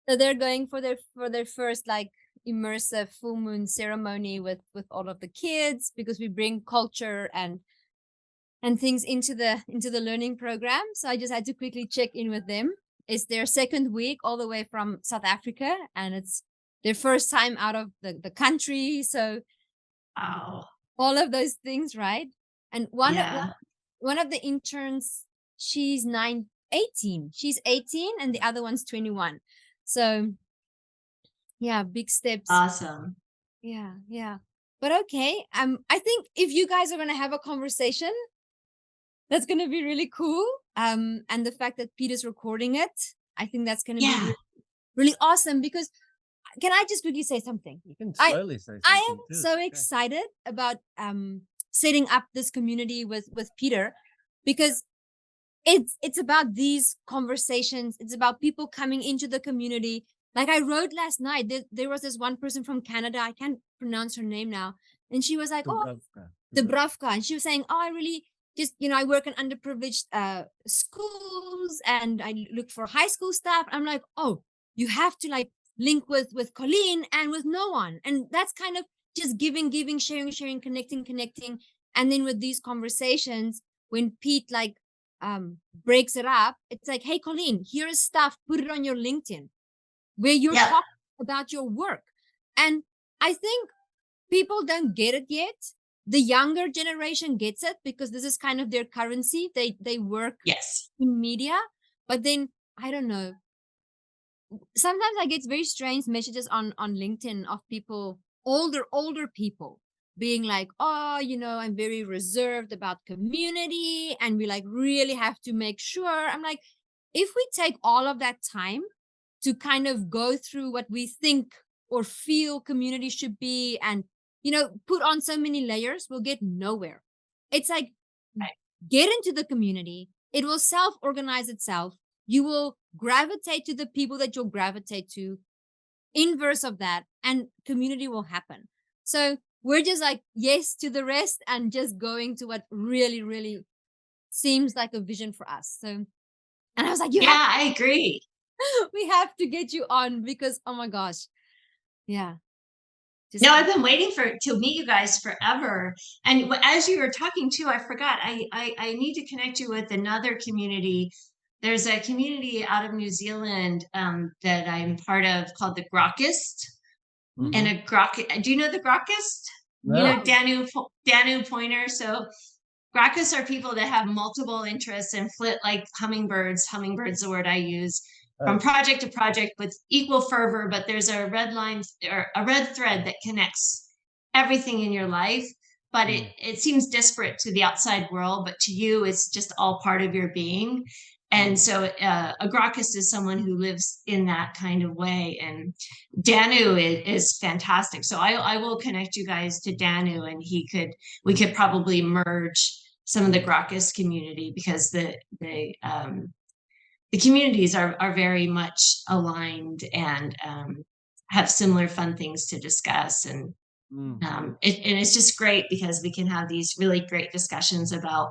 So they're going for their first like immersive full moon ceremony with all of the kids, because we bring culture and things into the learning program. So I just had to quickly check in with them. It's their second week all the way from South Africa, and it's their first time out of the country. So Wow. all of those things, right? And Yeah. one of the interns, she's 18. She's 18 and the other one's 21. So yeah, big steps. Awesome. Yeah, yeah. But okay, I think if you guys are gonna have a conversation, that's gonna be really cool. And the fact that Peter's recording it, I think that's gonna be Yeah. really awesome. Because can I just quickly say something? You can I slowly say I something am too. so excited about setting up this community with Peter, because it's about these conversations. It's about people coming into the community. Like I wrote last night, there was this one person from Canada. I can't pronounce her name now. And she was like, oh, Dubravka. And she was saying, oh, I really just, I work in underprivileged schools and I look for high school stuff. I'm like, oh, you have to like link with Colleen and with no one. And that's kind of just giving, sharing, connecting. And then with these conversations, when Pete like breaks it up, it's like, hey, Colleen, here is stuff, put it on your LinkedIn where you're Yep. talking about your work. And I think people don't get it yet. The younger generation gets it because this is kind of their currency. They work Yes. in media. But then I don't know. Sometimes I get very strange messages on LinkedIn of people, older people, being like, oh, I'm very reserved about community and we like really have to make sure. I'm like, if we take all of that time to kind of go through what we think or feel community should be and, put on so many layers, we'll get nowhere. It's like, get into the community. It will self-organize itself. You will gravitate to the people that you'll gravitate to, inverse of that, and community will happen. So we're just like, yes to the rest and just going to what really, really seems like a vision for us. So, and I was like, I agree. we have to get you on because, oh my gosh. Yeah. No, I've been waiting to meet you guys forever. And as you were talking too, I forgot, I need to connect you with another community. There's a community out of New Zealand that I'm part of called the Grokist. Mm-hmm. And a Grok, do you know the Grokist? No. You know, Danu Pointer. So Grokkists are people that have multiple interests and flit like hummingbirds. Hummingbirds, the word I use. From project to project with equal fervor, but there's a red line or a red thread that connects everything in your life. But it seems disparate to the outside world, but to you, it's just all part of your being. And so a Grokist is someone who lives in that kind of way. And Danu is fantastic. So I will connect you guys to Danu, and we could probably merge some of the Grokist community because the communities are very much aligned and have similar fun things to discuss. And it's just great because we can have these really great discussions about,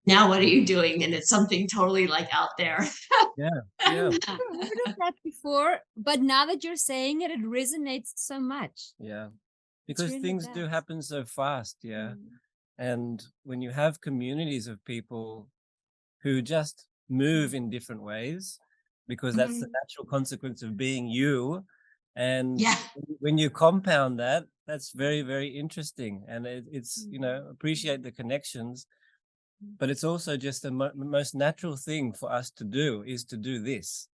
now what are you doing? And it's something totally like out there. Yeah. I've heard of that before, but now that you're saying it, it resonates so much. Yeah. Because really things do happen so fast. Yeah. And when you have communities of people who just move in different ways, because that's the natural consequence of being you. And when you compound that, that's very, very interesting. And it's, appreciate the connections, but it's also just the most natural thing for us to do is to do this,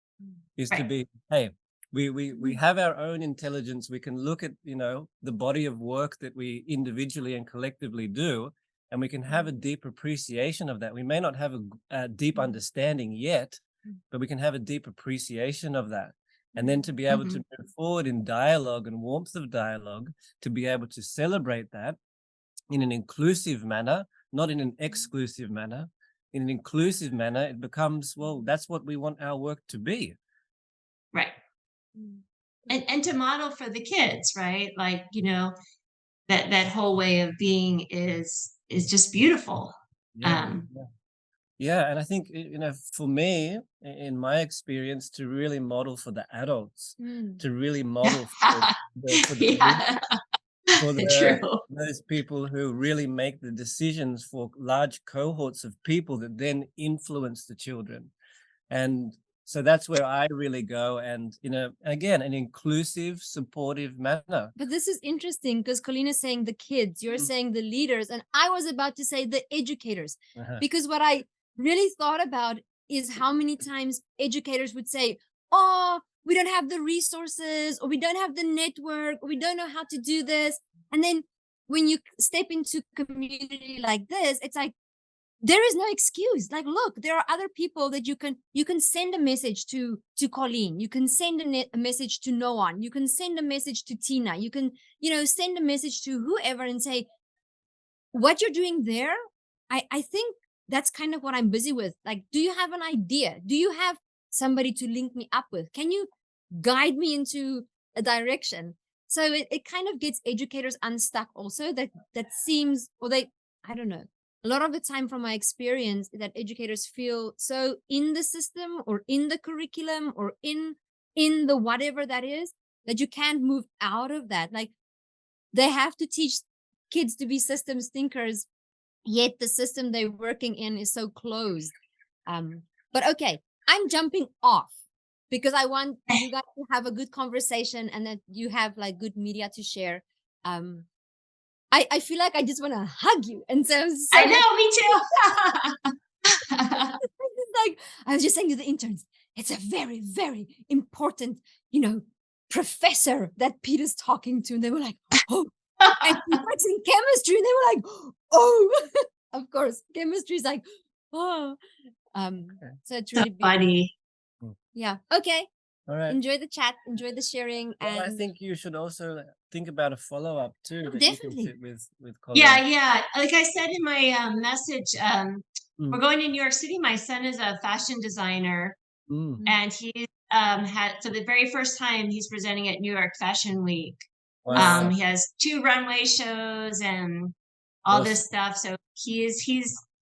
is to be, hey, we have our own intelligence. We can look at, the body of work that we individually and collectively do, and we can have a deep appreciation of that. We may not have a deep understanding yet, but we can have a deep appreciation of that. And then to be able to move forward in dialogue and warmth of dialogue, to be able to celebrate that in an inclusive manner, not in an exclusive manner. In an inclusive manner, it becomes, well, that's what we want our work to be. Right. And to model for the kids, right? Like, that whole way of being is just beautiful. Yeah, and I think, for me, in my experience, to really model for the adults, to really model for the lead, Yeah. for True. those people who really make the decisions for large cohorts of people that then influence the children. And so that's where I really go, and again, an inclusive, supportive manner. But this is interesting because Colleen is saying the kids, you're saying the leaders, and I was about to say the educators. Uh-huh. Because what I really thought about is how many times educators would say, oh, we don't have the resources, or we don't have the network, or we don't know how to do this. And then when you step into community like this, it's like, there is no excuse. Like, look, there are other people that you can send a message to Colleen. You can send a message to Noan. You can send a message to Tina. You can, send a message to whoever and say, what you're doing there, I think that's kind of what I'm busy with. Like, do you have an idea? Do you have somebody to link me up with? Can you guide me into a direction? So it kind of gets educators unstuck also. That seems, or I don't know. A lot of the time from my experience that educators feel so in the system or in the curriculum or in the whatever that is, that you can't move out of that. Like, they have to teach kids to be systems thinkers, yet the system they're working in is so closed. But okay, I'm jumping off because I want you guys to have a good conversation and that you have like good media to share. I feel like I just want to hug you. And so I know, me too. like, I was just saying to the interns, it's a very, very important, professor that Peter's talking to. And they were like, oh, and he works in chemistry. And they were like, oh, of course, chemistry is like, oh. So it's really funny. Yeah. Okay. All right. Enjoy the chat. Enjoy the sharing. Well, and I think you should also think about a follow-up too. That definitely. You can sit with Colleen. Yeah. Like I said in my message, we're going to New York City. My son is a fashion designer, and he's had for the very first time he's presenting at New York Fashion Week. Wow. He has 2 runway shows and all this stuff. So he's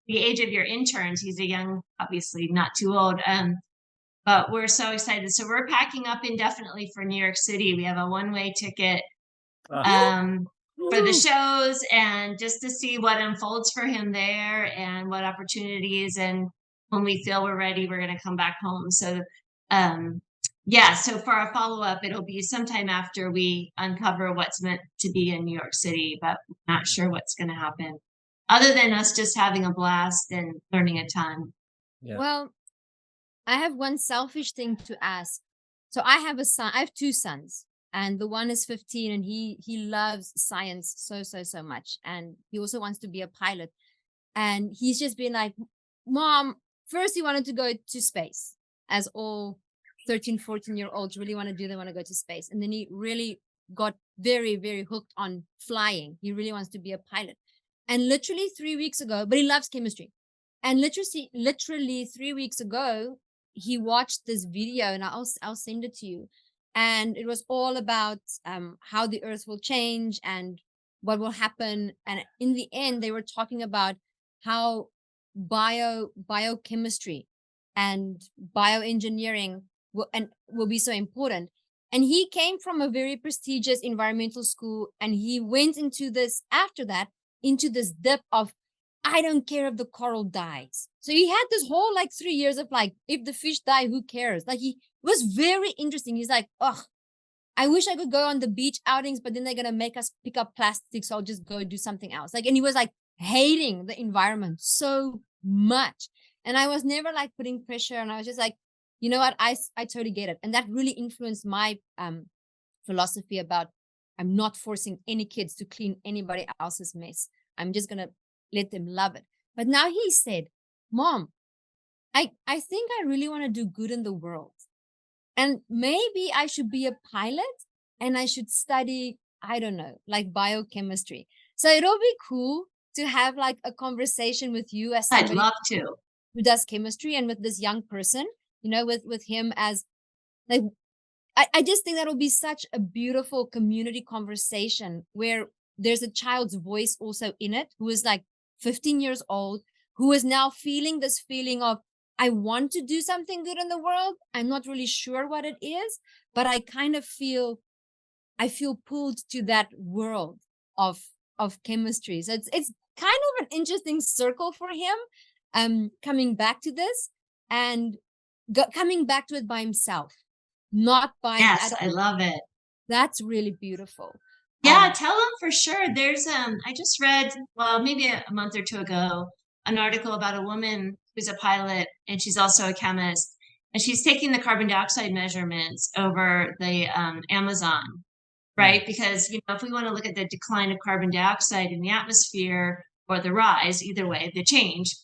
the age of your interns. He's a young, obviously not too old. But we're so excited. So we're packing up indefinitely for New York City. We have a one-way ticket for the shows and just to see what unfolds for him there and what opportunities. And when we feel we're ready, we're going to come back home. So, so for our follow-up, it'll be sometime after we uncover what's meant to be in New York City, but we're not sure what's going to happen other than us just having a blast and learning a ton. Yeah. Well, I have one selfish thing to ask. So I have a son. I have 2 sons, and the one is 15, and he loves science so much, and he also wants to be a pilot. And he's just been like, Mom, first he wanted to go to space, as all 13, 14-year-olds really want to do. They want to go to space, and then he really got very, very hooked on flying. He really wants to be a pilot. And literally 3 weeks ago, but he loves chemistry. And literally 3 weeks ago, he watched this video, and I'll send it to you. And it was all about how the earth will change and what will happen. And in the end, they were talking about how biochemistry and bioengineering will be so important. And he came from a very prestigious environmental school, and he went into this dip of, I don't care if the coral dies. So he had this whole 3 years of if the fish die, who cares? He was very interesting. He's like, I wish I could go on the beach outings, but then they're going to make us pick up plastic. So I'll just go do something else. And he was hating the environment so much. And I was never putting pressure. And I was just like, you know what? I totally get it. And that really influenced my philosophy about, I'm not forcing any kids to clean anybody else's mess. I'm just going to let them love it. But now he said, Mom, I think I really want to do good in the world. And maybe I should be a pilot and I should study, I don't know, biochemistry. So it'll be cool to have a conversation with you as somebody I'd love to. Who does chemistry, and with this young person, with him as I just think that'll be such a beautiful community conversation where there's a child's voice also in it, who is 15 years old, who is now feeling this feeling of, I want to do something good in the world. I'm not really sure what it is, but I kind of I feel pulled to that world of chemistry. So it's kind of an interesting circle for him, coming back to this and coming back to it by himself, not by Yes, I love it. That's really beautiful. Yeah, tell them for sure. There's I just read, well, maybe a month or two ago, an article about a woman who's a pilot and she's also a chemist, and she's taking the carbon dioxide measurements over the Amazon, right? Because if we want to look at the decline of carbon dioxide in the atmosphere or the rise, either way, the change,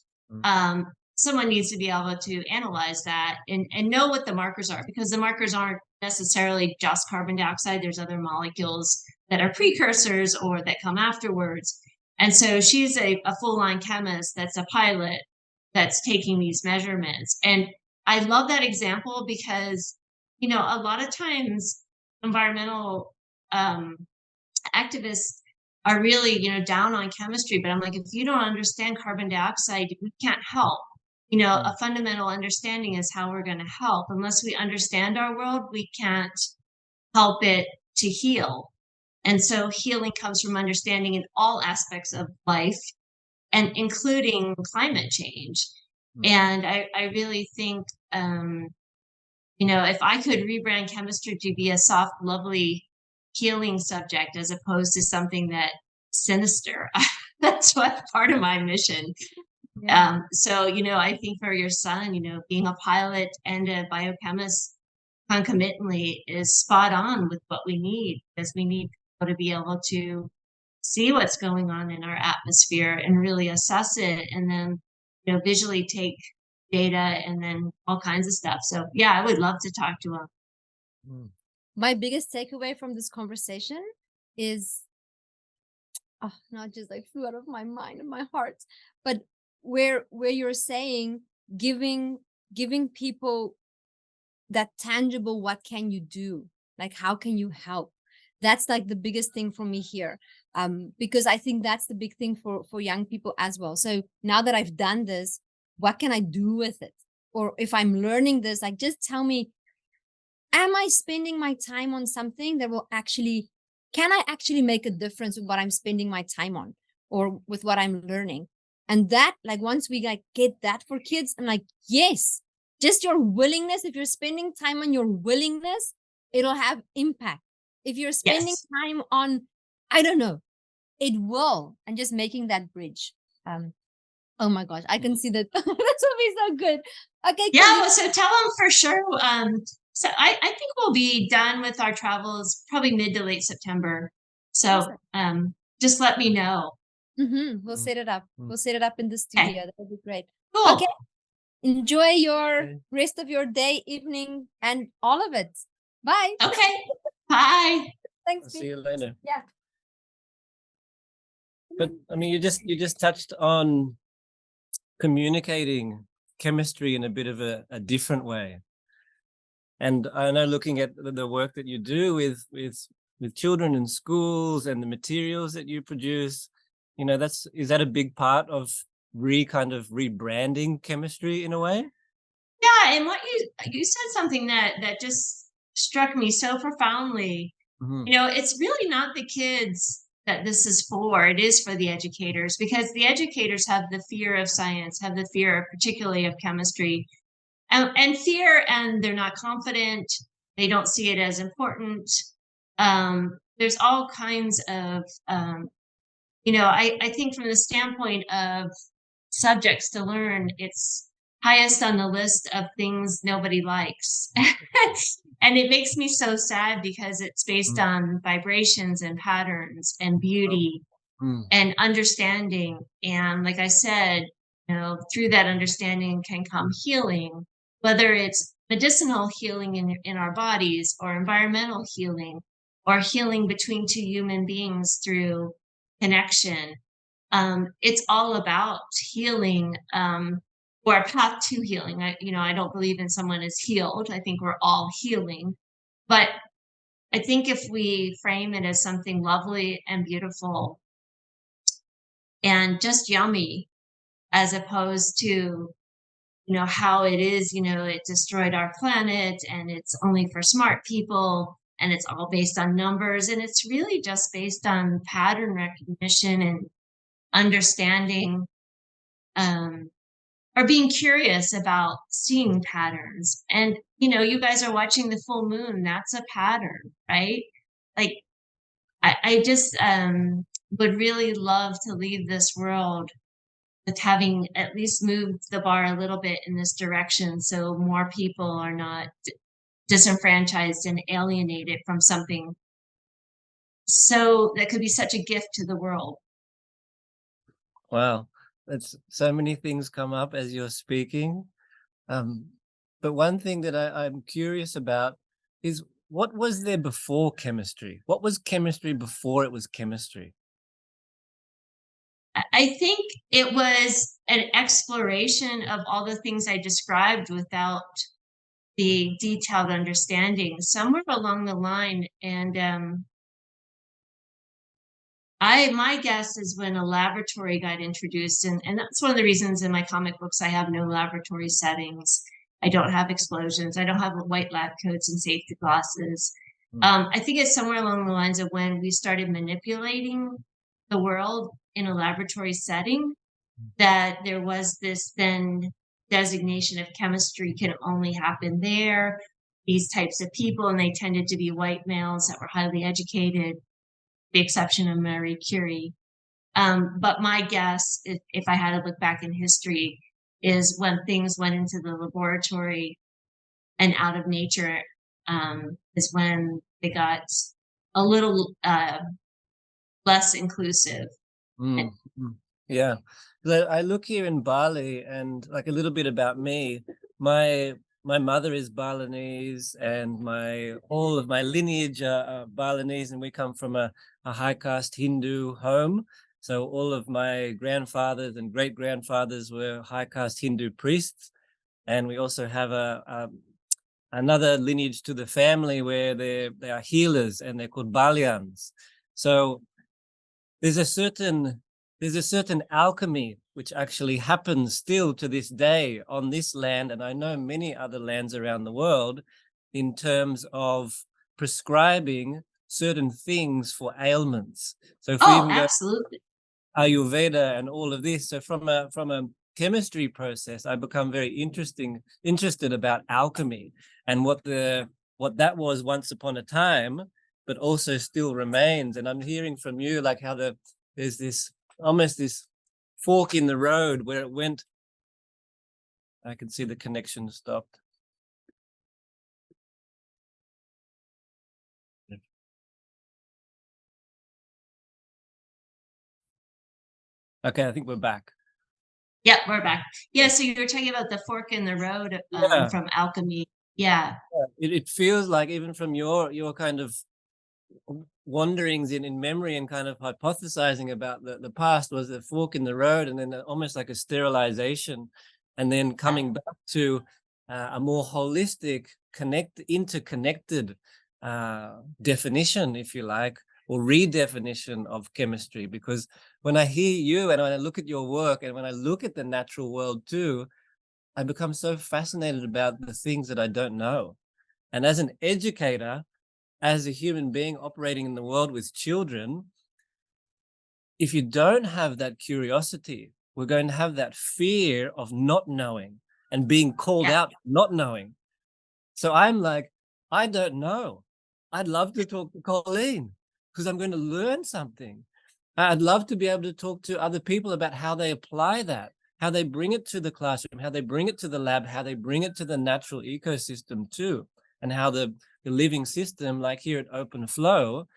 someone needs to be able to analyze that and know what the markers are, because the markers aren't necessarily just carbon dioxide. There's other molecules that are precursors or that come afterwards. And so she's a full-line chemist that's a pilot that's taking these measurements. And I love that example because, a lot of times environmental activists are really, down on chemistry, but I'm like, if you don't understand carbon dioxide, we can't help. A fundamental understanding is how we're going to help. Unless we understand our world, we can't help it to heal. And so healing comes from understanding in all aspects of life, and including climate change. And I really think, if I could rebrand chemistry to be a soft, lovely, healing subject as opposed to something that sinister, that's what part of my mission. Yeah. So, I think for your son, being a pilot and a biochemist concomitantly is spot on with what we need, because we need people to be able to see what's going on in our atmosphere and really assess it, and then, visually take data and then all kinds of stuff. So yeah, I would love to talk to him. My biggest takeaway from this conversation is, not just like flew out of my mind and my heart, but where you're saying giving people that tangible, what can you do? Like, how can you help? That's like the biggest thing for me here. Because I think that's the big thing for young people as well. So now that I've done this, what can I do with it? Or if I'm learning this, like, just tell me, am I spending my time on something that can I actually make a difference with what I'm spending my time on or with what I'm learning? And that, like, once we get that for kids, I'm like, yes, just your willingness. If you're spending time on your willingness, it'll have impact. If you're spending time on, I don't know, it will. And just making that bridge. Oh my gosh, I can see that. This will be so good. Okay. Yeah. Well, so tell them for sure. So I think we'll be done with our travels probably mid to late September. So just let me know. We'll set it up. We'll set it up in the studio. Okay. That would be great. Cool. Okay. Enjoy your rest of your day, evening, and all of it. Bye. Okay. Bye. Thanks. I'll see you later. Yeah. But I mean, you just touched on communicating chemistry in a bit of a different way. And I know, looking at the work that you do with children in schools and the materials that you produce, is that a big part of kind of rebranding chemistry in a way? Yeah, and what you said something that just struck me so profoundly. It's really not the kids that this is for. It is for the educators, because the educators have the fear of science, have the fear particularly of chemistry, and fear, and they're not confident. They don't see it as important. There's all kinds of, I think from the standpoint of subjects to learn, it's highest on the list of things nobody likes. And it makes me so sad, because it's based on vibrations and patterns and beauty and understanding. And like I said, through that understanding can come healing, whether it's medicinal healing in our bodies, or environmental healing, or healing between two human beings through connection. It's all about healing, or a path to healing. I don't believe in someone is healed. I think we're all healing. But I think if we frame it as something lovely and beautiful and just yummy, as opposed to, how it is, it destroyed our planet and it's only for smart people and it's all based on numbers. And it's really just based on pattern recognition and understanding, or being curious about seeing patterns. And, you guys are watching the full moon. That's a pattern, right? Like, I just would really love to leave this world with having at least moved the bar a little bit in this direction, so more people are not disenfranchised and alienated from something so that could be such a gift to the world. Wow, that's so many things come up as you're speaking. But one thing that I'm curious about is, what was there before chemistry? What was chemistry before it was chemistry? I think it was an exploration of all the things I described without the detailed understanding somewhere along the line. And my guess is when a laboratory got introduced, and that's one of the reasons in my comic books I have no laboratory settings. I don't have explosions. I don't have white lab coats and safety glasses. I think it's somewhere along the lines of when we started manipulating the world in a laboratory setting, that there was this then designation of chemistry can only happen there. These types of people, and they tended to be white males that were highly educated, the exception of Marie Curie. But my guess, if I had to look back in history, is when things went into the laboratory and out of nature, is when they got a little less inclusive. Yeah. I look here in Bali, and like a little bit about me, my mother is Balinese, and all of my lineage are Balinese, and we come from a high caste Hindu home. So all of my grandfathers and great grandfathers were high caste Hindu priests, and we also have another lineage to the family where they are healers, and they're called Balyans. So there's a certain alchemy which actually happens still to this day on this land, and I know many other lands around the world, in terms of prescribing certain things for ailments. So if we even absolutely. Go Ayurveda and all of this, so from a chemistry process, I become very interested about alchemy and what that was once upon a time, but also still remains. And I'm hearing from you like how there's this almost this fork in the road where it went. I can see the connection stopped. Okay, I think we're back. Yeah, we're back. Yeah, so you were talking about the fork in the road from alchemy. Yeah. It feels like, even from your kind of wanderings in memory and kind of hypothesizing about the past, was a fork in the road, and then almost like a sterilization, and then coming back to a more holistic, interconnected definition, if you like, or redefinition of chemistry. Because when I hear you and when I look at your work and when I look at the natural world too, I become so fascinated about the things that I don't know. And as an educator, as a human being operating in the world with children, if you don't have that curiosity, we're going to have that fear of not knowing and being called out not knowing. So I'm like, I don't know. I'd love to talk to Colleen because I'm going to learn something. I'd love to be able to talk to other people about how they apply that, how they bring it to the classroom, how they bring it to the lab, how they bring it to the natural ecosystem too, and how the living system, like here at Open Flow,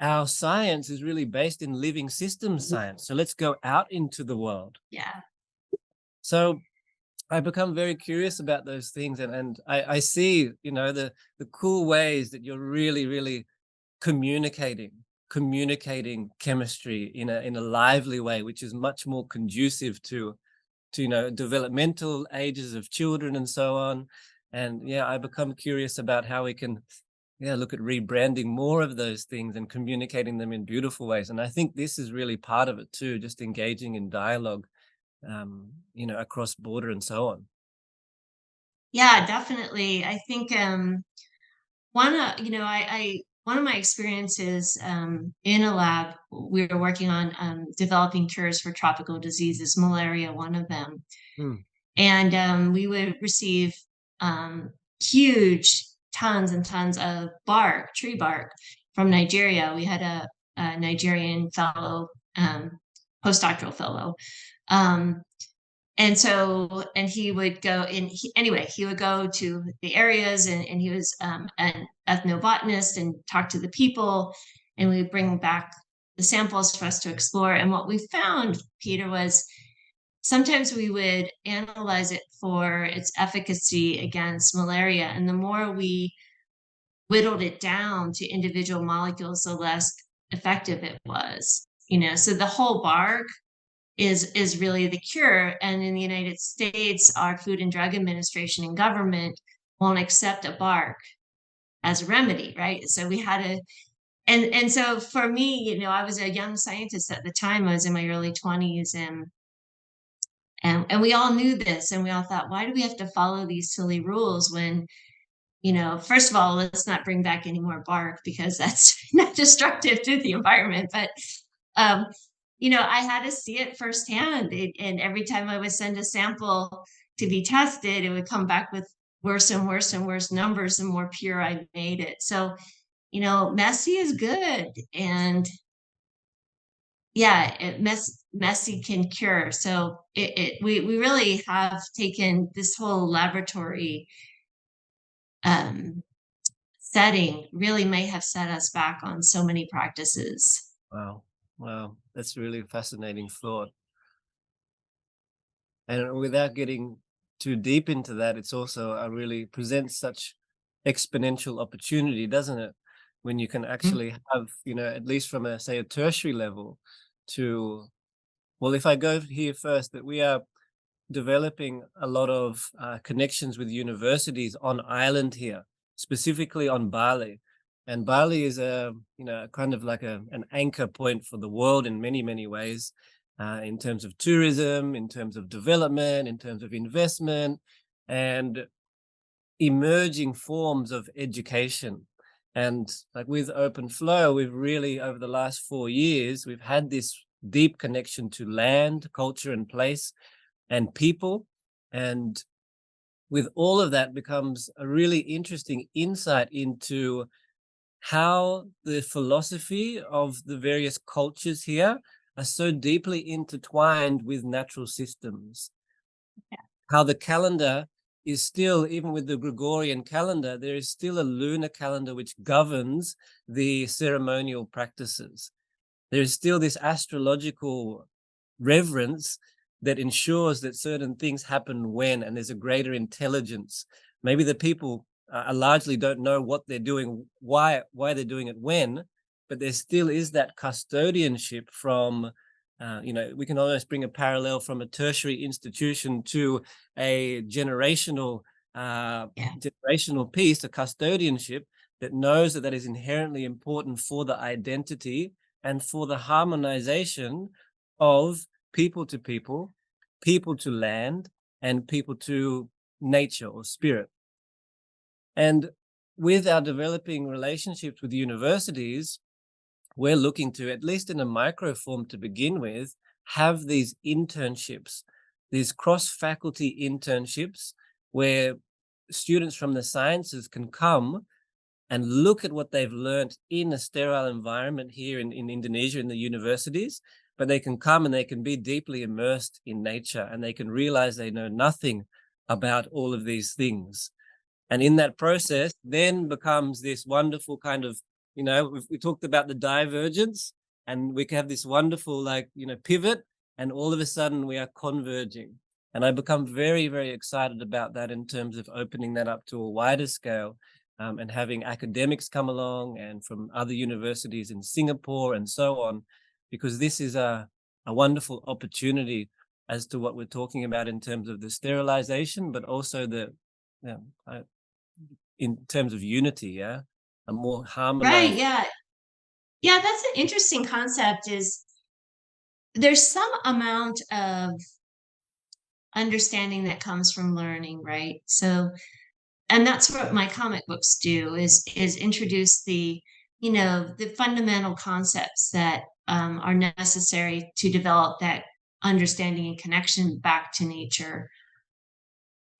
our science is really based in living system science. So let's go out into the world. Yeah. So I become very curious about those things, and I see, the cool ways that you're really, really communicating chemistry in a lively way, which is much more conducive to developmental ages of children and so on. And I become curious about how we can look at rebranding more of those things and communicating them in beautiful ways. And I think this is really part of it too, just engaging in dialogue across border and so on. Yeah, definitely. I think one of my experiences in a lab, we were working on developing cures for tropical diseases, malaria, one of them. And we would receive huge tons and tons of bark, tree bark from Nigeria. We had a Nigerian fellow, postdoctoral fellow. And he would go in, he would go to the areas and he was an ethnobotanist and talk to the people, and we would bring back the samples for us to explore. And what we found, Peter, was sometimes we would analyze it for its efficacy against malaria. And the more we whittled it down to individual molecules, the less effective it was. So the whole bark is really the cure. And in the United States, our Food and Drug Administration and government won't accept a bark as a remedy, right? So we had to, and so for me, I was a young scientist at the time. I was in my early 20s, and we all knew this, and we all thought, why do we have to follow these silly rules when, first of all, let's not bring back any more bark because that's not destructive to the environment. But I had to see it firsthand. And every time I would send a sample to be tested, it would come back with worse and worse and worse numbers, the more pure I made it. So, messy is good. And yeah, messy can cure. So we really have taken this whole laboratory setting really may have set us back on so many practices. Wow, that's really a fascinating thought. And without getting too deep into that, it's also really presents such exponential opportunity, doesn't it? When you can actually have, at least from a tertiary level if I go here first, that we are developing a lot of connections with universities on island here, specifically on Bali. And Bali is kind of like an anchor point for the world in many, many ways, in terms of tourism, in terms of development, in terms of investment, and emerging forms of education. And like with Open Flow, we've really, over the last 4 years, we've had this deep connection to land, culture, and place, and people. And with all of that becomes a really interesting insight into how the philosophy of the various cultures here are so deeply intertwined with natural systems. Yeah. How the calendar is still, even with the Gregorian calendar, there is still a lunar calendar which governs the ceremonial practices. There is still this astrological reverence that ensures that certain things happen when, and there's a greater intelligence. Maybe the people largely don't know what they're doing, why they're doing it when, but there still is that custodianship from, we can almost bring a parallel from a tertiary institution to a generational piece, a custodianship that knows that is inherently important for the identity and for the harmonization of people to people, people to land, and people to nature or spirit. And with our developing relationships with universities, we're looking to, at least in a micro form to begin with, have these internships, these cross-faculty internships where students from the sciences can come and look at what they've learned in a sterile environment here in Indonesia, in the universities, but they can come and they can be deeply immersed in nature, and they can realize they know nothing about all of these things. And in that process, then becomes this wonderful kind of, we talked about the divergence, and we can have this wonderful, pivot, and all of a sudden we are converging. And I become very, very excited about that in terms of opening that up to a wider scale, and having academics come along and from other universities in Singapore and so on, because this is a wonderful opportunity as to what we're talking about in terms of the sterilization, but also in terms of unity, a more harmonized. Right, yeah. Yeah, that's an interesting concept. Is there's some amount of understanding that comes from learning, right? So, and that's what my comic books do, is introduce the, you know, the fundamental concepts that are necessary to develop that understanding and connection back to nature.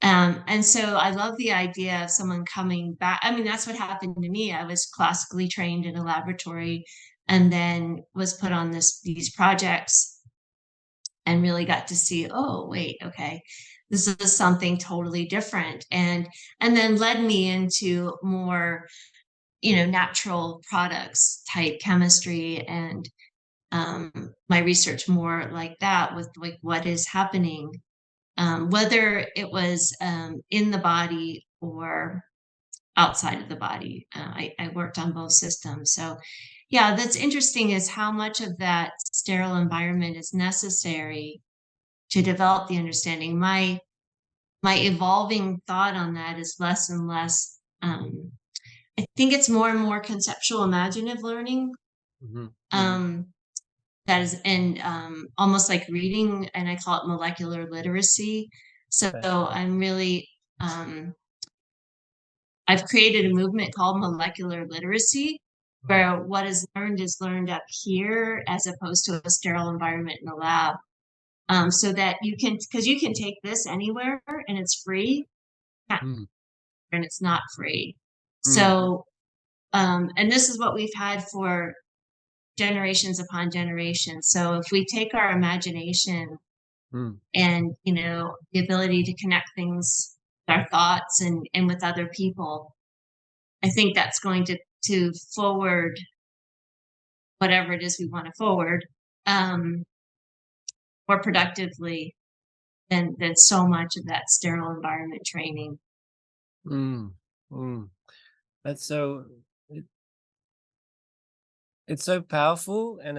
And so I love the idea of someone coming back. I mean, that's what happened to me. I was classically trained in a laboratory and then was put on these projects and really got to see, oh, wait, okay, this is something totally different. And then led me into more, you know, natural products type chemistry and my research more like that, with like what is happening, whether it was in the body or outside of the body. I worked on both systems. So, yeah, that's interesting, is how much of that sterile environment is necessary to develop the understanding. My evolving thought on that is less and less. I think it's more and more conceptual, imaginative learning. Mm-hmm. Um, that is, and almost like reading, and I call it molecular literacy. So Okay. I'm really, I've created a movement called molecular literacy, where what is learned up here as opposed to a sterile environment in the lab. So that you can, because you can take this anywhere and it's free, Mm. and it's not free. Mm. So, and this is what we've had for generations upon generations. So if we take our imagination and, you know, the ability to connect things with our thoughts and with other people, I think that's going to forward whatever it is we want to forward more productively than so much of that sterile environment training. Mm. Mm. That's so it's so powerful, and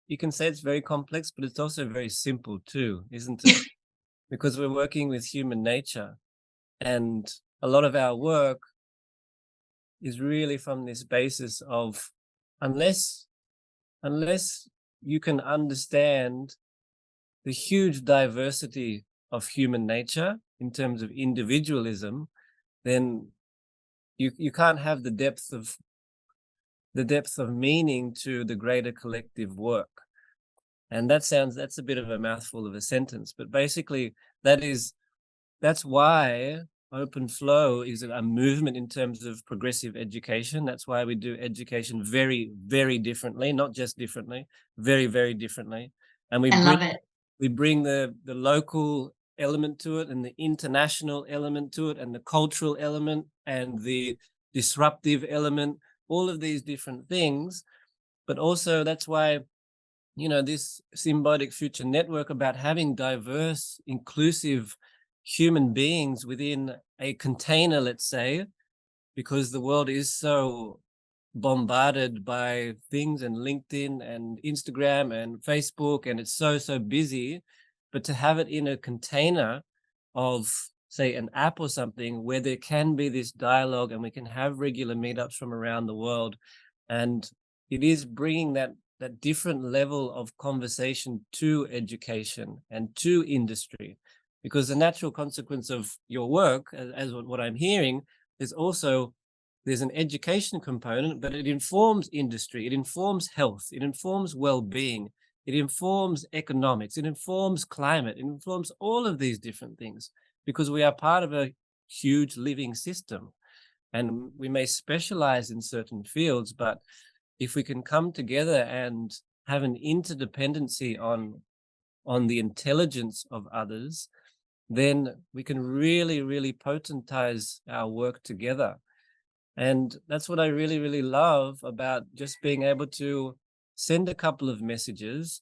you can say it's very complex, but it's also very simple too, isn't it? Because we're working with human nature, and a lot of our work is really from this basis of, unless you can understand the huge diversity of human nature in terms of individualism, then you can't have the depth of meaning to the greater collective work. And that's a bit of a mouthful of a sentence, but basically that's why open flow is a movement in terms of progressive education. That's why we do education very, very differently, not just differently, very, very differently. And I love it. we bring the local element to it, and the international element to it, and the cultural element, and the disruptive element, all of these different things. But also that's why, you know, this Symbiotic Future Network, about having diverse, inclusive human beings within a container, let's say, because the world is so bombarded by things, and LinkedIn and Instagram and Facebook, and it's so busy. But to have it in a container of, say, an app or something, where there can be this dialogue and we can have regular meetups from around the world, and it is bringing that different level of conversation to education and to industry. Because the natural consequence of your work, as what I'm hearing, is also there's an education component, but it informs industry, it informs health, it informs well-being, it informs economics, it informs climate, it informs all of these different things, because we are part of a huge living system. And we may specialize in certain fields, but if we can come together and have an interdependency on the intelligence of others, then we can really, really potentize our work together. And that's what I really, really love about just being able to send a couple of messages,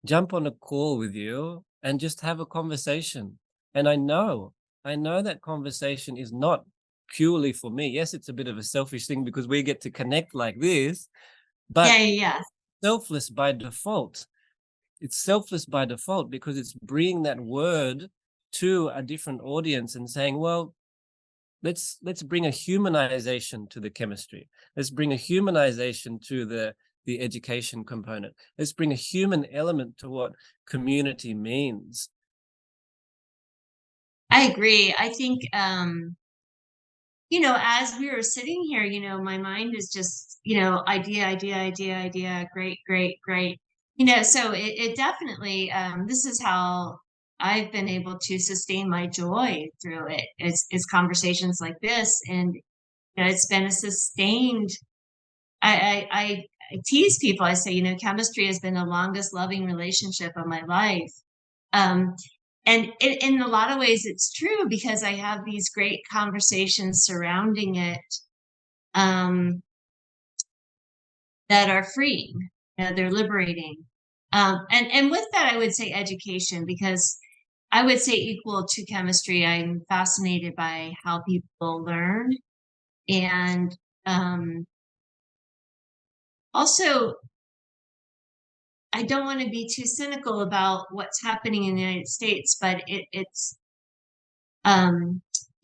jump on a call with you, and just have a conversation. And I know that conversation is not purely for me. Yes, it's a bit of a selfish thing because we get to connect like this, but Yeah. selfless by default. It's selfless by default because it's bringing that word to a different audience and saying, well, let's bring a humanization to the chemistry. Let's bring a humanization to the education component. Let's bring a human element to what community means. I agree. I think, you know, as we were sitting here, you know, my mind is just, you know, idea, great, great, great. You know, so it definitely, this is how I've been able to sustain my joy through it. It's conversations like this. And you know, it's been a sustained, I tease people. I say, you know, chemistry has been the longest loving relationship of my life. Um, and in a lot of ways, it's true because I have these great conversations surrounding it um, that are freeing, they're liberating. And with that, I would say education, because I would say equal to chemistry, I'm fascinated by how people learn. And also, I don't want to be too cynical about what's happening in the United States, but it's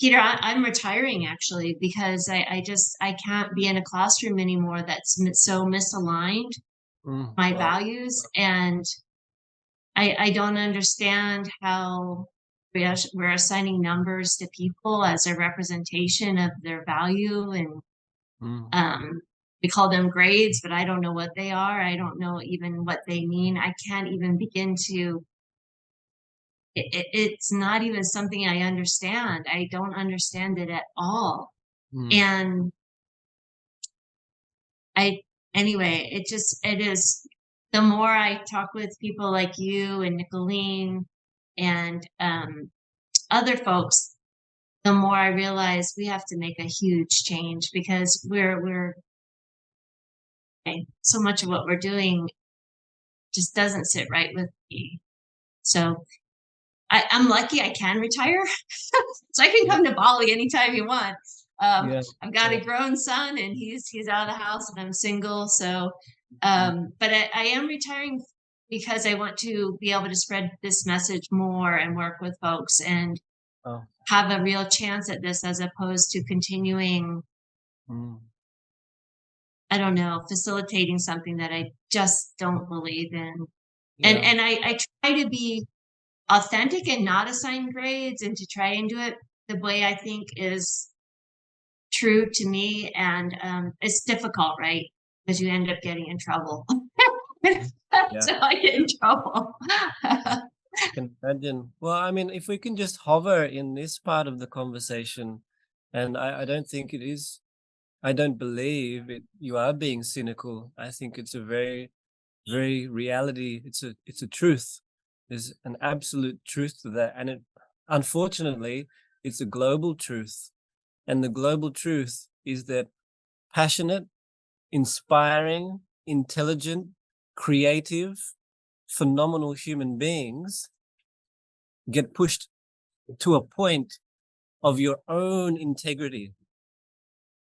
Peter, I'm retiring actually because I can't be in a classroom anymore that's so misaligned my Wow. values, and I don't understand how we're assigning numbers to people as a representation of their value, and Mm. we call them grades, but I don't know what they are. I don't know even what they mean. I can't even begin to it's not even something I understand. I don't understand it at all. Mm. And I, anyway, it is, the more I talk with people like you and Nicolene and other folks, the more I realize we have to make a huge change, because so much of what we're doing just doesn't sit right with me. So I'm lucky I can retire, so I can come to Bali anytime you want. Yeah. I've got Yeah. a grown son, and he's out of the house, and I'm single. So, but I am retiring because I want to be able to spread this message more and work with folks and Oh. have a real chance at this, as opposed to continuing, Mm. I don't know, facilitating something that I just don't believe in. Yeah. And I try to be authentic and not assign grades, and to try and do it the way I think is true to me. And it's difficult, right? Because you end up getting in trouble. Yeah. So I get in trouble. I can imagine. Well, I mean, if we can just hover in this part of the conversation, and I don't think it is, I don't believe it, you are being cynical. I think it's a very, very reality. It's a truth. There's an absolute truth to that. And it, unfortunately, it's a global truth. And the global truth is that passionate, inspiring, intelligent, creative, phenomenal human beings get pushed to a point of your own integrity,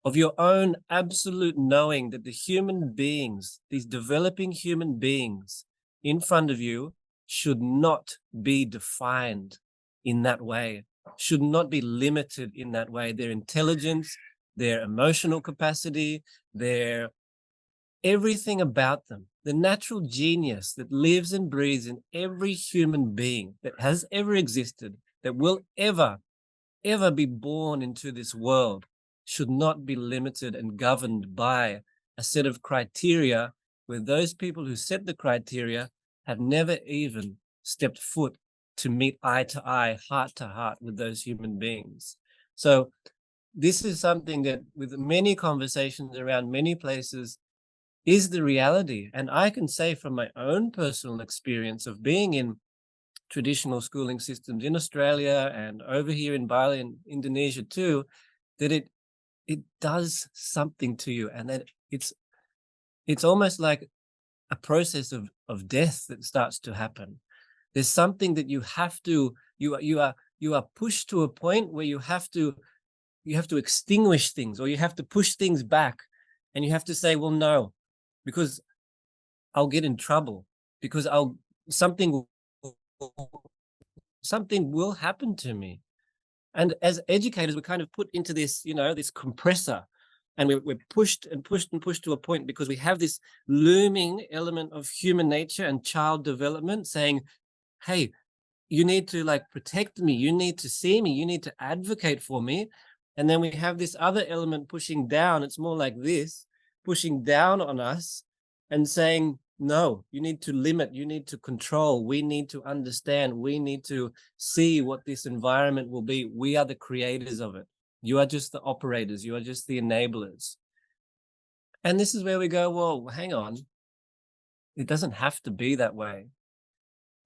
of your own absolute knowing that the human beings, these developing human beings in front of you, should not be defined in that way, should not be limited in that way. Their intelligence, their emotional capacity, their everything about them, the natural genius that lives and breathes in every human being that has ever existed, that will ever be born into this world, should not be limited and governed by a set of criteria where those people who set the criteria have never even stepped foot to meet eye to eye, heart to heart with those human beings. So this is something that, with many conversations around many places, is the reality. And I can say from my own personal experience of being in traditional schooling systems in Australia and over here in Bali and Indonesia too, that it does something to you, and that it's almost like a process of death that starts to happen. There's something that you have to, you are pushed to a point where you have to extinguish things, or you have to push things back, and you have to say, well, no, because I'll get in trouble, because something will happen to me. And as educators, we're kind of put into this, this compressor, and we're pushed and pushed and pushed to a point, because we have this looming element of human nature and child development saying, hey, you need to like protect me, you need to see me, you need to advocate for me. And then we have this other element pushing down. It's more like this, pushing down on us and saying, no, you need to limit, you need to control, we need to understand, we need to see what this environment will be. We are the creators of it. You are just the operators, you are just the enablers. And this is where we go, well, hang on. It doesn't have to be that way.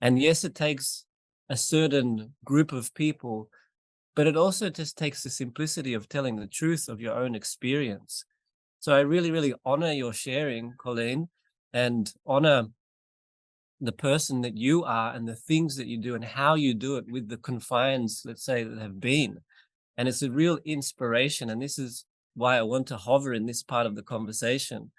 And yes, it takes a certain group of people, but it also just takes the simplicity of telling the truth of your own experience. So I really, really honor your sharing, Colleen, and honor the person that you are and the things that you do and how you do it with the confines, let's say, that have been. And it's a real inspiration. And this is why I want to hover in this part of the conversation,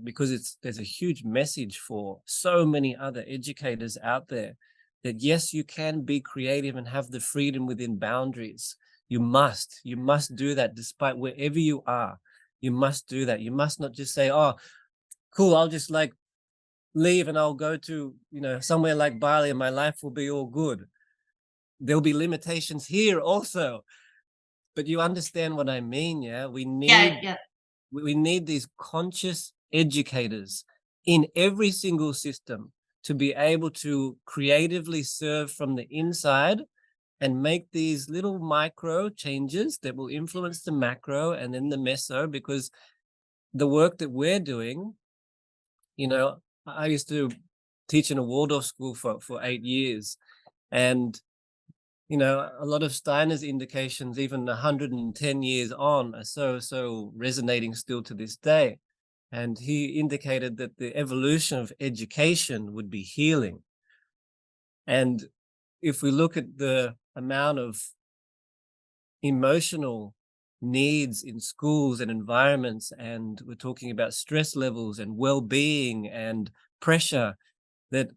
because there's a huge message for so many other educators out there that, yes, you can be creative and have the freedom within boundaries. You must do that despite wherever you are. You must do that. You must not just say, oh, cool, I'll just like leave and I'll go to, somewhere like Bali and my life will be all good. There'll be limitations here also. But you understand what I mean, yeah? We need these conscious educators in every single system to be able to creatively serve from the inside and make these little micro changes that will influence the macro and then the meso, because the work that we're doing, I used to teach in a Waldorf school for 8 years, and a lot of Steiner's indications, even 110 years on, are so resonating still to this day. And he indicated that the evolution of education would be healing. And if we look at the amount of emotional needs in schools and environments, and we're talking about stress levels and well-being and pressure, that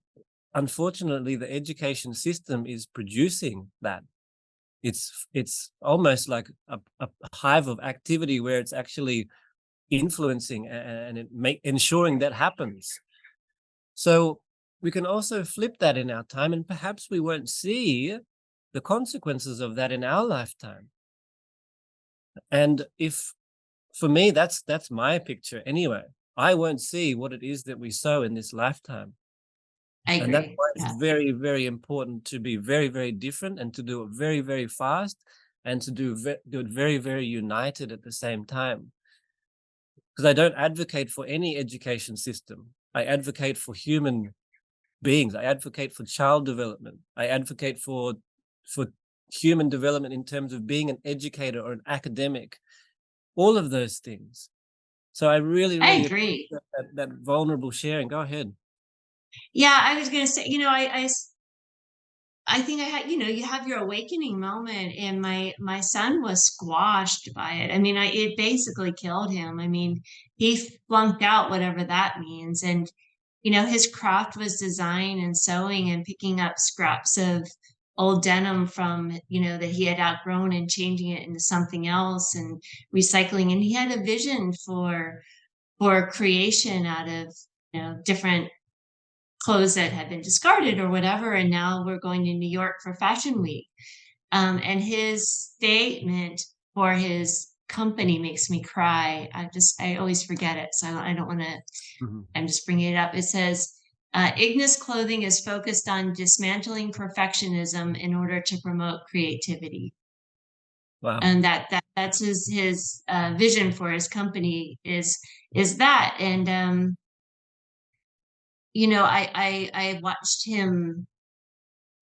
unfortunately the education system is producing that. It's almost like a hive of activity where it's actually influencing and ensuring that happens. So we can also flip that in our time, and perhaps we won't see the consequences of that in our lifetime. And for me, that's my picture anyway. I won't see what it is that we sow in this lifetime. I agree. And that's why it's very, very important to be very, very different and to do it very, very fast and to do it very, very united at the same time. Because I don't advocate for any education system. I advocate for human beings. I advocate for child development. I advocate for human development in terms of being an educator or an academic, all of those things. So I really agree that vulnerable sharing. Go ahead. Yeah, I was going to say, I think I had, you have your awakening moment, and my son was squashed by it. I mean, it basically killed him. I mean, he flunked out, whatever that means. And, his craft was design and sewing and picking up scraps of old denim from, that he had outgrown and changing it into something else and recycling. And he had a vision for creation out of, different clothes that had been discarded or whatever. And now we're going to New York for Fashion Week. And his statement for his company makes me cry. I always forget it. So I don't want to, I'm just bringing it up. It says, Ignis Clothing is focused on dismantling perfectionism in order to promote creativity. Wow. And that's his vision for his company is that. And, I watched him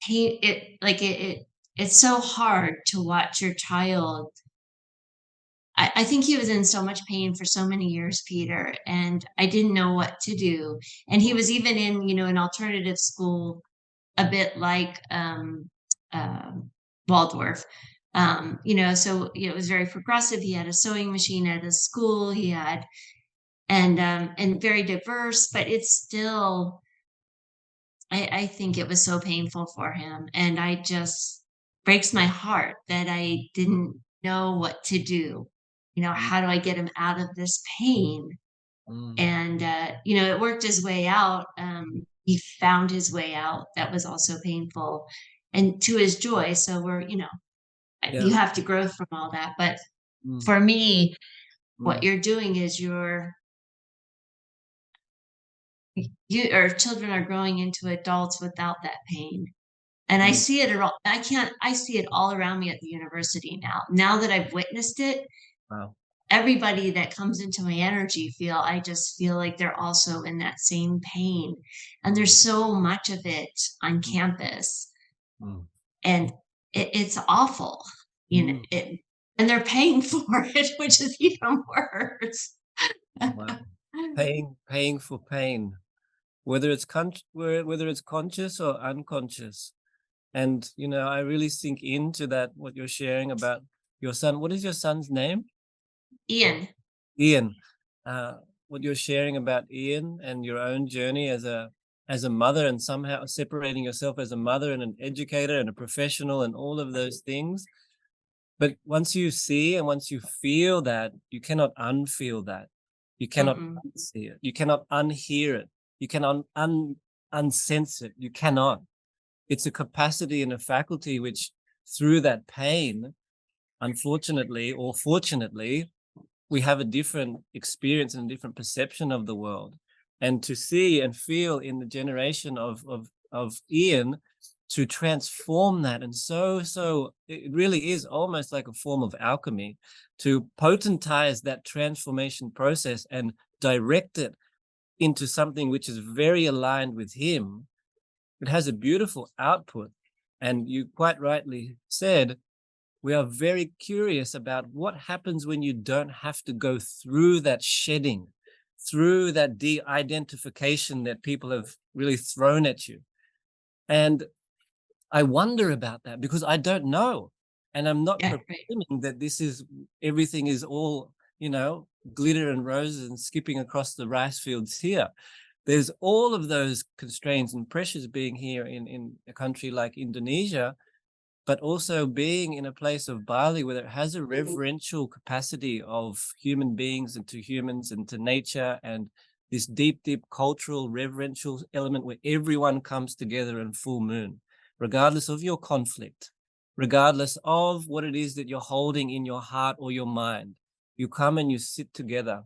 paint it. Like it's so hard to watch your child. I think he was in so much pain for so many years, Peter, and I didn't know what to do. And he was even in, an alternative school, a bit like Waldorf. So it was very progressive. He had a sewing machine at his school. He had and very diverse, but it's still, I think it was so painful for him. And I just breaks my heart that I didn't know what to do. How do I get him out of this pain? And, it worked his way out. He found his way out. That was also painful. and to his joy. So we're, you Yeah. have to grow from all that. But Mm. for me, what Mm. you're doing is our children are growing into adults without that pain. And I Mm. see it all. I see it all around me at the university now. Now that I've witnessed it, Wow. everybody that comes into my energy I just feel like they're also in that same pain. And there's so much of it on campus. Mm. And it's awful, Mm. and they're paying for it, which is even worse. Wow. Paying for pain, whether it's whether it's conscious or unconscious. And I really sink into that, what you're sharing about your son. What is your son's name? Ian. Ian. What you're sharing about Ian and your own journey as a mother, and somehow separating yourself as a mother and an educator and a professional and all of those things. But once you see and once you feel that, you cannot unfeel that. You cannot unsee it. You cannot unhear it. You cannot unsense it. You cannot. It's a capacity and a faculty which, through that pain, unfortunately or fortunately, we have a different experience and a different perception of the world. And to see and feel in the generation of Ian, to transform that, and so it really is almost like a form of alchemy, to potentize that transformation process and direct it into something which is very aligned with him. It has a beautiful output. And you quite rightly said, we are very curious about what happens when you don't have to go through that shedding, through that de-identification that people have really thrown at you. And I wonder about that because I don't know. And I'm not proclaiming that everything is all, glitter and roses and skipping across the rice fields here. There's all of those constraints and pressures being here in a country like Indonesia, but also being in a place of Bali where it has a reverential capacity of human beings and to humans and to nature, and this deep, deep cultural reverential element where everyone comes together in full moon, regardless of your conflict, regardless of what it is that you're holding in your heart or your mind. You come and you sit together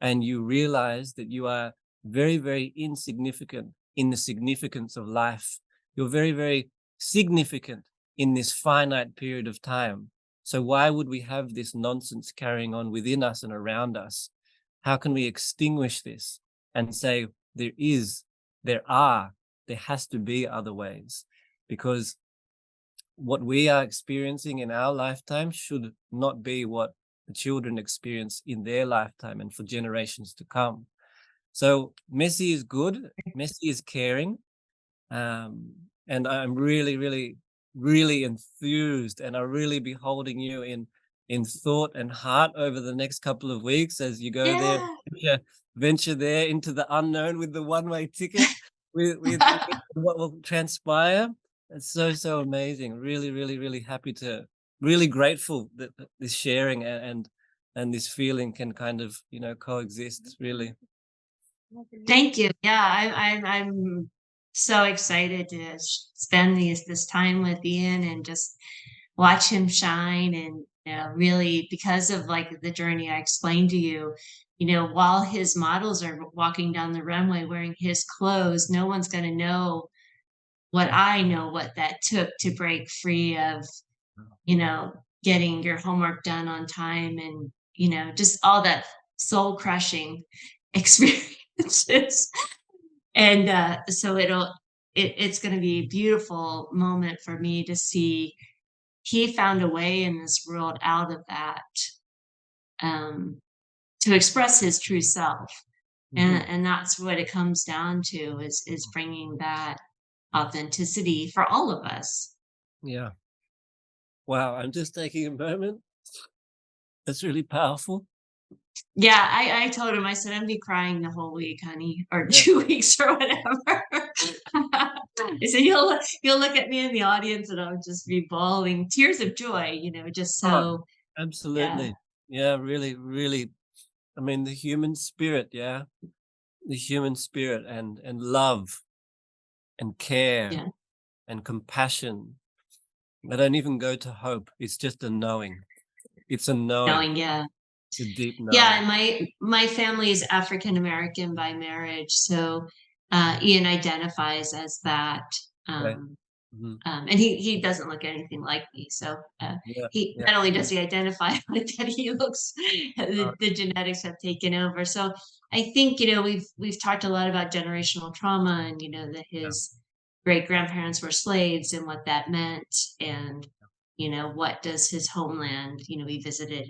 and you realize that you are very, very insignificant in the significance of life. You're very, very significant in this finite period of time. So why would we have this nonsense carrying on within us and around us? How can we extinguish this and say there has to be other ways? Because what we are experiencing in our lifetime should not be what the children experience in their lifetime and for generations to come. So messy is good, messy is caring. And I'm really, really, really enthused, and I'll really be holding you in thought and heart over the next couple of weeks as you go there, venture there into the unknown with the one-way ticket, with what will transpire. It's so amazing. Really, really, really really grateful that this sharing and this feeling can kind of coexist. Really. Thank you. Yeah, I'm so excited to spend this time with Ian and just watch him shine. And really, because of like the journey I explained to you, while his models are walking down the runway wearing his clothes, no one's going to know what I know, what that took to break free of, getting your homework done on time, and just all that soul crushing experiences. And so it's going to be a beautiful moment for me to see he found a way in this world out of that, to express his true self. And that's what it comes down to, is bringing that authenticity for all of us. Yeah. Wow. I'm just taking a moment. That's really powerful. Yeah, I told him, I said, I'm be crying the whole week, honey, or 2 weeks or whatever. I said, you'll look at me in the audience and I'll just be bawling tears of joy, just so. Absolutely. Yeah, really, really. I mean, the human spirit, the human spirit and love and care and compassion I don't even go to hope. It's just a knowing. It's a knowing. Knowing, yeah. It's a deep knowing. Yeah, and my family is African American by marriage, so Ian identifies as that. Okay. Mm-hmm. And he doesn't look anything like me, so he not only does he identify with that, he looks the genetics have taken over. So I think, you know, we've talked a lot about generational trauma, and you know that his great grandparents were slaves and what that meant, and you know, what does his homeland, you know, he visited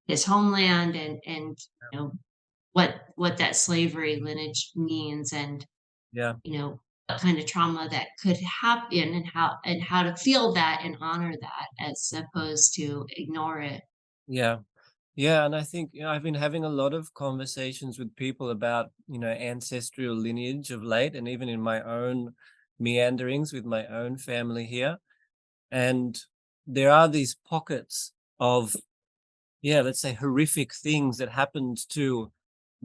his homeland, and you know what that slavery lineage means, and you know what kind of trauma that could happen, and how to feel that and honor that as opposed to ignore it. Yeah. Yeah, and I think, you know, I've been having a lot of conversations with people about, you know, ancestral lineage of late, and even in my own meanderings with my own family here. And there are these pockets of, yeah, let's say horrific things that happened to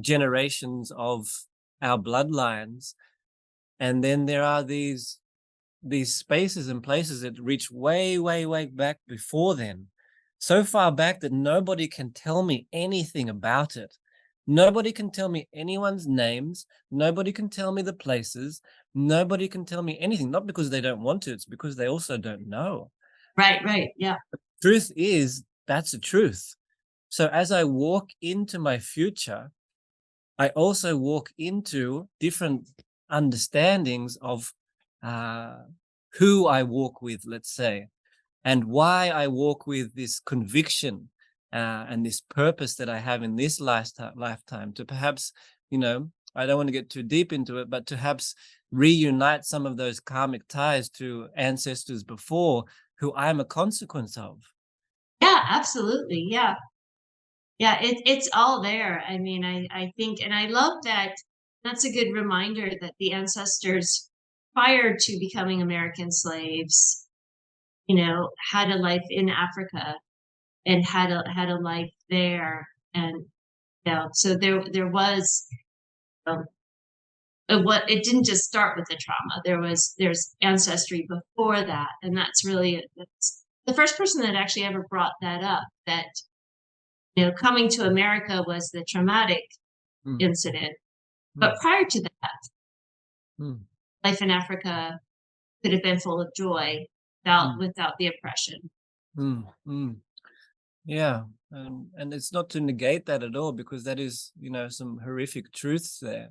generations of our bloodlines. And then there are these spaces and places that reach way, way, way back before then. So far back that nobody can tell me anything about it. Nobody can tell me anyone's names. Nobody can tell me the places. Nobody can tell me anything. Not because they don't want to, it's because they also don't know. Right, yeah. Truth is, that's the truth. So as I walk into my future, I also walk into different understandings of who I walk with, let's say, and why I walk with this conviction and this purpose that I have in this lifetime to perhaps, you know, I don't want to get too deep into it, but to perhaps reunite some of those karmic ties to ancestors before who I'm a consequence of. Yeah, absolutely. Yeah. Yeah, it's all there. I mean, I think, and I love that. That's a good reminder that the ancestors prior to becoming American slaves, you know, had a life in Africa and had a life there, and you know, so there was um, what it didn't just start with the trauma. There's ancestry before that, and that's the first person that actually ever brought that up. That you know, coming to America was the traumatic incident, but prior to that, life in Africa could have been full of joy without the oppression. Yeah, and it's not to negate that at all, because that is, you know, some horrific truths there.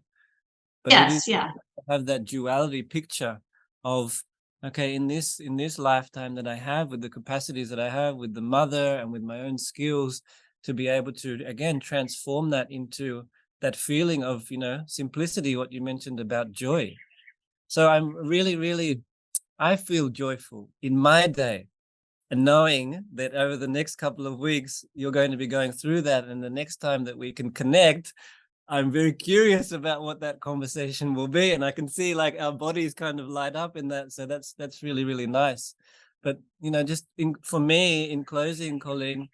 But it is Yeah. have that duality picture of, okay, in this lifetime that I have, with the capacities that I have, with the mother and with my own skills, to be able to again transform that into that feeling of, you know, simplicity, what you mentioned about joy. So I'm really, really, I feel joyful in my day, and knowing that over the next couple of weeks you're going to be going through that, and the next time that we can connect, I'm very curious about what that conversation will be, and I can see like our bodies kind of light up in that. So that's really, really nice. But you know, just for me, in closing, Colleen,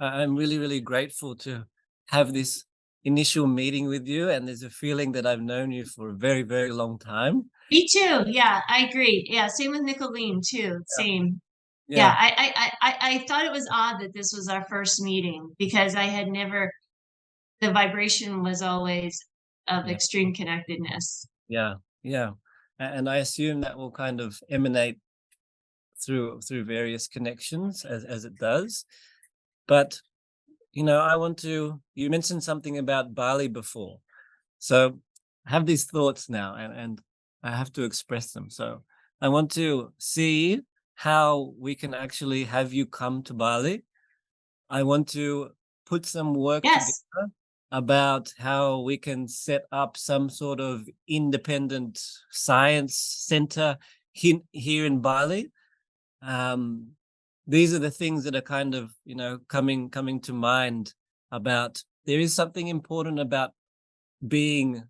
I'm really, really grateful to have this initial meeting with you, and there's a feeling that I've known you for a very, very long time. Me too. Yeah, I agree. Yeah, same with Nicolene too. Same. Yeah. I thought it was odd that this was our first meeting, because I had never, the vibration was always of extreme connectedness. Yeah. And I assume that will kind of emanate through various connections as it does. But you know, you mentioned something about Bali before. So I have these thoughts now, and I have to express them. So I want to see how we can actually have you come to Bali. I want to put some work together about how we can set up some sort of independent science center here in Bali. These are the things that are kind of, you know, coming to mind about, there is something important about being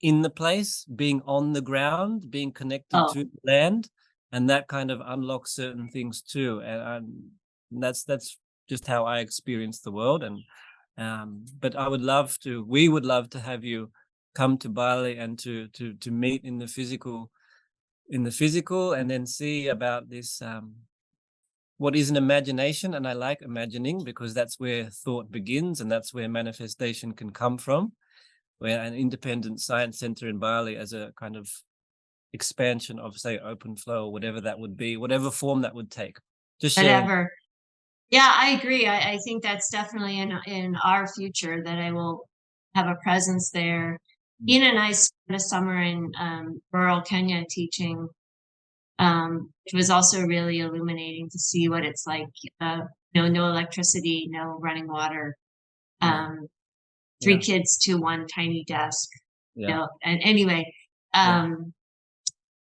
in the place, being on the ground, being connected to the land, and that kind of unlocks certain things too. And that's just how I experience the world. And but we would love to have you come to Bali and to meet in the physical in the physical, and then see about this, what is an imagination. And I like imagining because that's where thought begins, and that's where manifestation can come from. Where an independent science center in Bali as a kind of expansion of, say, open flow, or whatever that would be, whatever form that would take. Just sharing. Whatever. Yeah, I agree. I think that's definitely in our future that I will have a presence there. Ian and I spent a summer in rural Kenya teaching, which was also really illuminating to see what it's like. No electricity, no running water, 3 kids to one tiny desk. And anyway,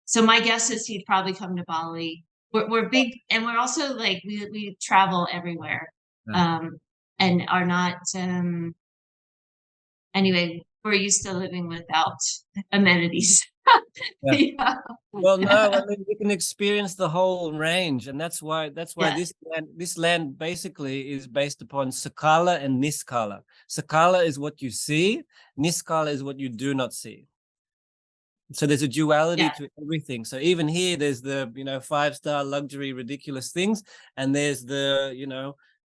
so my guess is he'd probably come to Bali. We're big, and we're also like we travel everywhere, and are not. Anyway, we're used to living without amenities. Well, no, I mean, we can experience the whole range, and that's why this land basically is based upon Sakala and Niskala. Sakala is what you see, Niskala is what you do not see. So there's a duality to everything. So even here, there's the 5-star luxury, ridiculous things, and there's the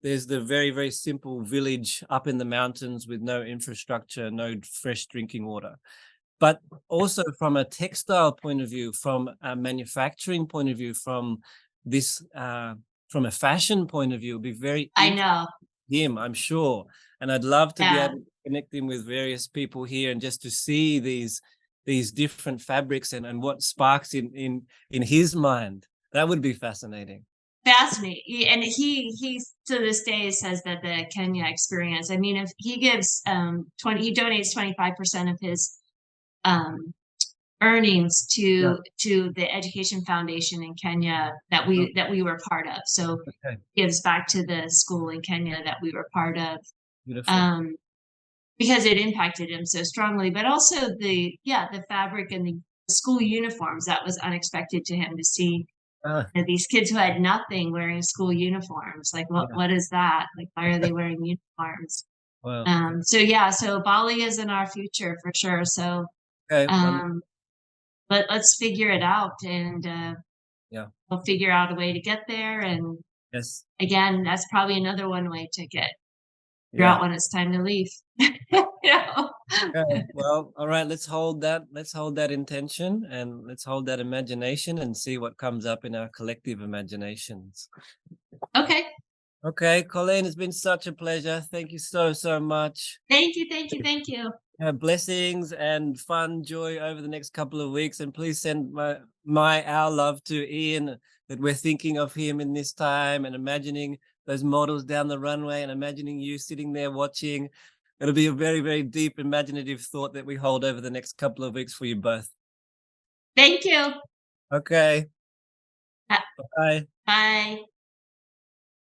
there's the very, very simple village up in the mountains with no infrastructure, no fresh drinking water. But also from a textile point of view, from a manufacturing point of view, from a fashion point of view, it'll be very I know him, I'm sure. And I'd love to be able to connect him with various people here, and just to see these different fabrics and what sparks in his mind. That would be fascinating. Fascinating. And he to this day says that the Kenya experience, I mean, if he gives he donates 25% of his earnings to the education foundation in Kenya that we were part of. So gives back to the school in Kenya that we were part of. Beautiful. Because it impacted him so strongly, but also the fabric and the school uniforms, that was unexpected to him to see these kids who had nothing wearing school uniforms. Like, what is that? Like, why are they wearing uniforms? Wow. So Bali is in our future for sure. So, but let's figure it out, and we'll figure out a way to get there. And again, that's probably another one-way ticket. Figure out when it's time to leave. Well, all right, let's hold that intention, and let's hold that imagination, and see what comes up in our collective imaginations. Okay, Colleen, it's been such a pleasure. Thank you so much. Thank you. Blessings and fun, joy over the next couple of weeks, and please send our love to Ian, that we're thinking of him in this time, and imagining those models down the runway, and imagining you sitting there watching. It'll be a very, very deep imaginative thought that we hold over the next couple of weeks for you both. Thank you. Okay. Bye.